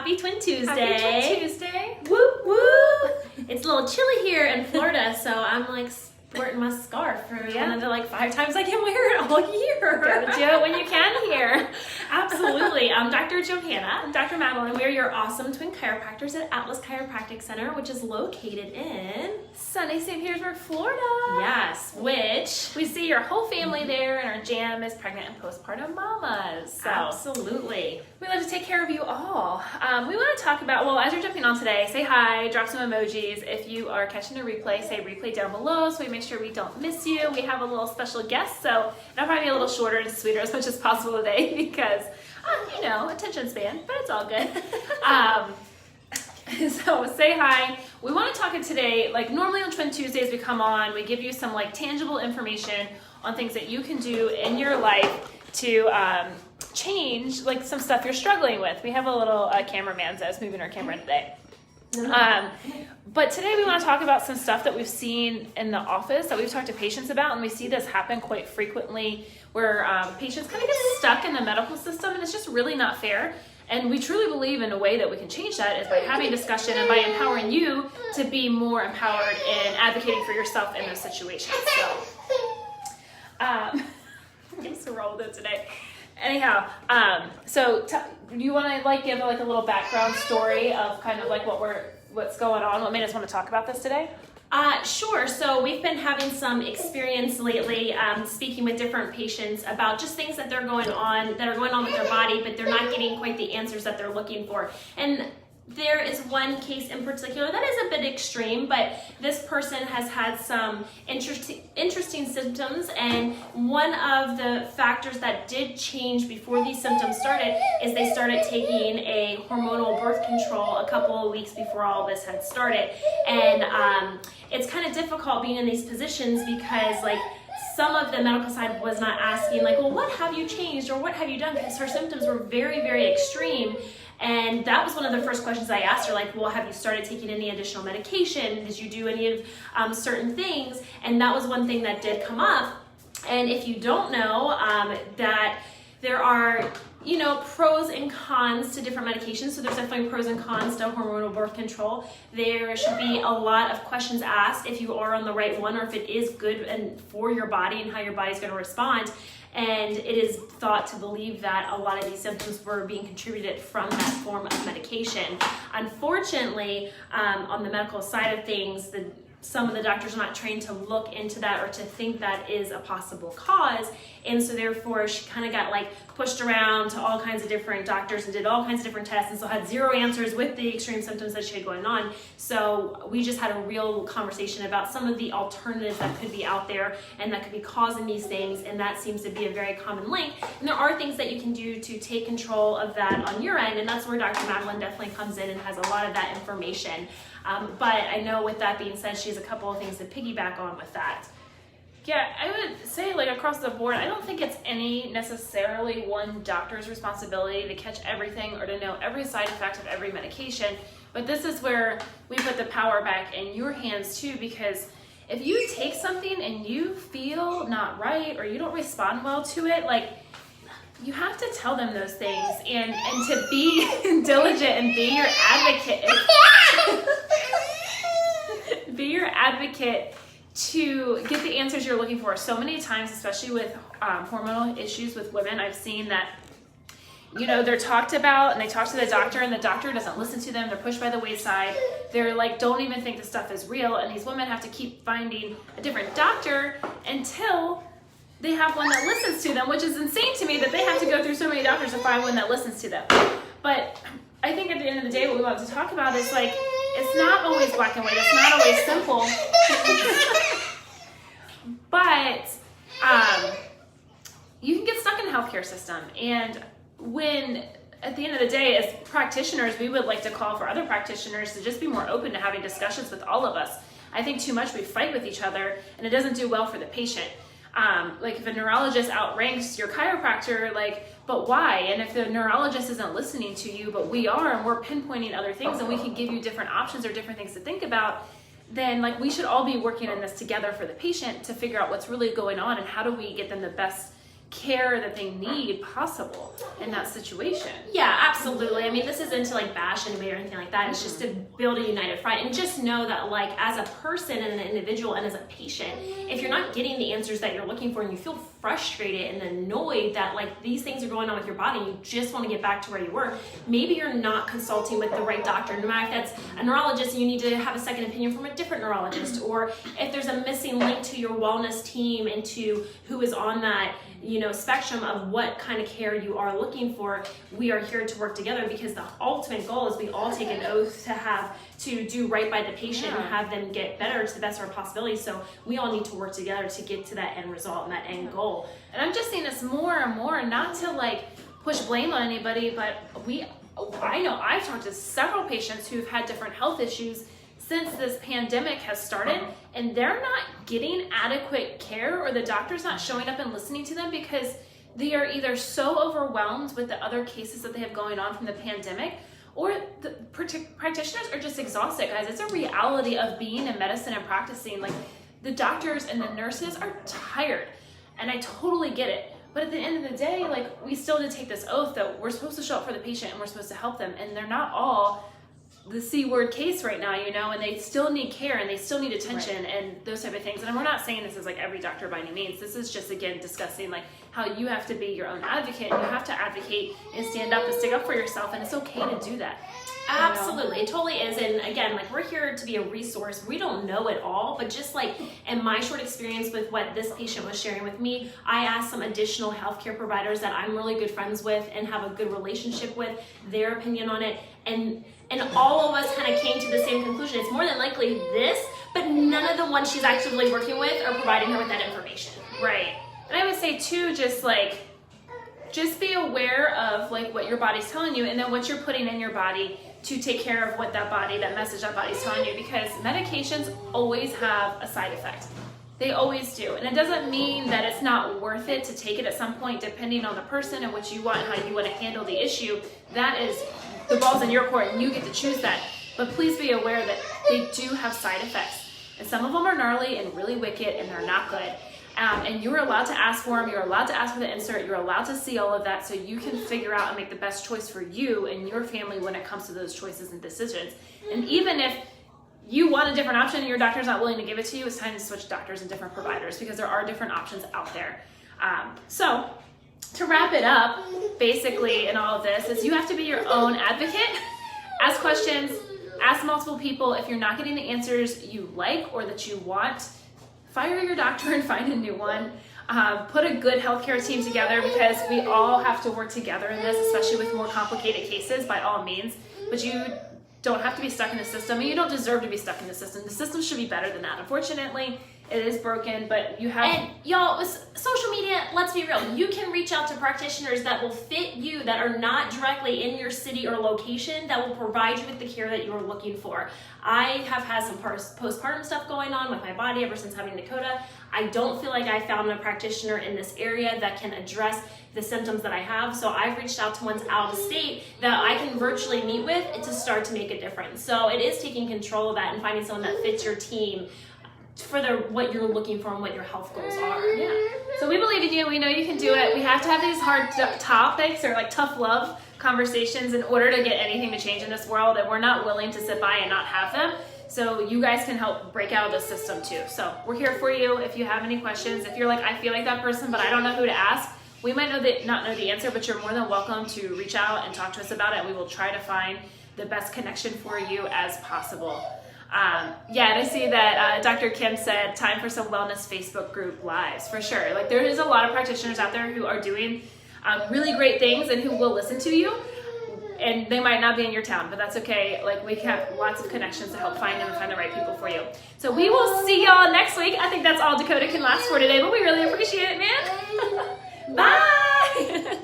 Happy Twin Tuesday. Happy Twin Tuesday. Woo woo. It's a little chilly here in Florida, so I'm like sporting my scarf for one of the like 5 times I can wear it all year. Gotta do it when you can here. Absolutely. I'm Dr. Johanna. I'm Dr. Madeline. We're your awesome twin chiropractors at Atlas Chiropractic Center, which is located in sunny St. Petersburg, Florida. Yes, which we see your whole family there, and our jam is pregnant and postpartum mamas. So absolutely. We love to take care of you all. We want to talk about, well, as you're jumping on today, say hi, drop some emojis. If you are catching a replay, say replay down below so we make sure we don't miss you. We have a little special guest, so it'll probably be a little shorter and sweeter as much as possible today because, attention span, but it's all good. So say hi. We want to talk today, like normally on Twin Tuesdays we come on, we give you some like tangible information on things that you can do in your life to change like some stuff you're struggling with. We have a little cameraman that's moving our camera today. But today we want to talk about some stuff that we've seen in the office that we've talked to patients about, and we see this happen quite frequently where patients kind of get stuck in the medical system, and it's just really not fair. And we truly believe in a way that we can change that is by having discussion and by empowering you to be more empowered in advocating for yourself in those situations. So, I'm just to roll with it today. Anyhow, you want to like give like a little background story of kind of like what's going on? What made us want to talk about this today? Sure. So we've been having some experience lately speaking with different patients about just things that are going on with their body, but they're not getting quite the answers that they're looking for. And there is one case in particular that is a bit extreme, but this person has had some interesting symptoms, and one of the factors that did change before these symptoms started is they started taking a hormonal birth control a couple of weeks before all this had started. And it's kind of difficult being in these positions because like some of the medical side was not asking like, well, what have you changed or what have you done? Because her symptoms were very, very extreme. And that was one of the first questions I asked her, like, well, have you started taking any additional medication? Did you do any of certain things? And that was one thing that did come up. And if you don't know, that there are, pros and cons to different medications. So there's definitely pros and cons to hormonal birth control. There should be a lot of questions asked if you are on the right one or if it is good and for your body and how your body's going to respond. And it is thought to believe that a lot of these symptoms were being contributed from that form of medication. Unfortunately, on the medical side of things, some of the doctors are not trained to look into that or to think that is a possible cause. And so therefore she kind of got like pushed around to all kinds of different doctors and did all kinds of different tests, and so had zero answers with the extreme symptoms that she had going on. So we just had a real conversation about some of the alternatives that could be out there and that could be causing these things, and that seems to be a very common link. And there are things that you can do to take control of that on your end, and that's where Dr. Madeline definitely comes in and has a lot of that information. But I know with that being said, she has a couple of things to piggyback on with that. Yeah, I would say like across the board, I don't think it's any necessarily one doctor's responsibility to catch everything or to know every side effect of every medication. But this is where we put the power back in your hands too, because if you take something and you feel not right or you don't respond well to it, like you have to tell them those things and to be diligent and be your advocate. Be your advocate to get the answers you're looking for. So many times, especially with hormonal issues with women, I've seen that, they're talked about and they talk to the doctor and the doctor doesn't listen to them. They're pushed by the wayside. They're like, don't even think the stuff is real. And these women have to keep finding a different doctor until they have one that listens to them, which is insane to me that they have to go through so many doctors to find one that listens to them. But I think at the end of the day, what we want to talk about is like, it's not always black and white. It's not always simple. But you can get stuck in the healthcare system. And when, at the end of the day, as practitioners, we would like to call for other practitioners to just be more open to having discussions with all of us. I think too much we fight with each other, and it doesn't do well for the patient. Like if a neurologist outranks your chiropractor, but why? And if the neurologist isn't listening to you, but we are, and we're pinpointing other things, and we can give you different options or different things to think about, then we should all be working on this together for the patient to figure out what's really going on and how do we get them the best care that they need possible in that situation. Yeah, absolutely. I mean, this isn't to like bash anybody or anything like that. It's just to build a united front, and just know that like as a person and an individual and as a patient, if you're not getting the answers that you're looking for and you feel frustrated and annoyed that like these things are going on with your body, you just want to get back to where you were, maybe you're not consulting with the right doctor. No matter if that's a neurologist, you need to have a second opinion from a different neurologist, or if there's a missing link to your wellness team and to who is on that, you know, spectrum of what kind of care you are looking for. We are here to work together, because the ultimate goal is we all take an oath to do right by the patient and have them get better to the best of our possibilities. So we all need to work together to get to that end result and that end goal. And I'm just seeing this more and more, not to like push blame on anybody, but I know I've talked to several patients who've had different health issues since this pandemic has started, and they're not getting adequate care, or the doctor's not showing up and listening to them because they are either so overwhelmed with the other cases that they have going on from the pandemic, or the practitioners are just exhausted, guys. It's a reality of being in medicine and practicing. Like, the doctors and the nurses are tired, and I totally get it. But at the end of the day, like, we still did take this oath that we're supposed to show up for the patient and we're supposed to help them, and they're not all the C-word case right now, you know, and they still need care and they still need attention and those type of things. And we're not saying this is like every doctor by any means. This is just, again, discussing like how you have to be your own advocate, and you have to advocate and stand up and stick up for yourself, and it's okay to do that. Absolutely, it totally is. And again, like, we're here to be a resource. We don't know it all, but just like in my short experience with what this patient was sharing with me, I asked some additional healthcare providers that I'm really good friends with and have a good relationship with, their opinion on it, and all of us kind of came to the same conclusion. It's more than likely this, but none of the ones she's actively working with are providing her with that information. Right. And I would say too, just be aware of like what your body's telling you, and then what you're putting in your body to take care of what that message that body's telling you, because medications always have a side effect. They always do. And it doesn't mean that it's not worth it to take it at some point, depending on the person and what you want, and how you want to handle the issue. That is, the ball's in your court and you get to choose that. But please be aware that they do have side effects. And some of them are gnarly and really wicked, and they're not good. And you're allowed to ask for them. You're allowed to ask for the insert. You're allowed to see all of that, so you can figure out and make the best choice for you and your family when it comes to those choices and decisions. And even if you want a different option and your doctor's not willing to give it to you, it's time to switch doctors and different providers, because there are different options out there. So to wrap it up, basically in all of this, is you have to be your own advocate. Ask questions, ask multiple people. If you're not getting the answers you like or that you want, fire your doctor and find a new one. Put a good healthcare team together, because we all have to work together in this, especially with more complicated cases, by all means. But you don't have to be stuck in the system, and you don't deserve to be stuck in the system. The system should be better than that. Unfortunately, it is broken, but you have... And y'all, with social media, let's be real, you can reach out to practitioners that will fit you, that are not directly in your city or location, that will provide you with the care that you are looking for. I have had some postpartum stuff going on with my body ever since having Dakota. I don't feel like I found a practitioner in this area that can address the symptoms that I have, so I've reached out to ones out of state that I can virtually meet with to start to make a difference. So it is taking control of that and finding someone that fits your team for what you're looking for and what your health goals are. Yeah. So we believe in you. We know you can do it. We have to have these hard topics, or like tough love conversations, in order to get anything to change in this world, and we're not willing to sit by and not have them. So you guys can help break out of the system too. So we're here for you if you have any questions. If you're like, I feel like that person, but I don't know who to ask, we might not know the answer, but you're more than welcome to reach out and talk to us about it. We will try to find the best connection for you as possible. And I see that Dr. Kim said, time for some wellness Facebook group lives, for sure. Like, there is a lot of practitioners out there who are doing really great things and who will listen to you. And they might not be in your town, but that's okay. Like, we have lots of connections to help find them and find the right people for you. So we will see y'all next week. I think that's all Dakota can last for today, but we really appreciate it, man. Bye.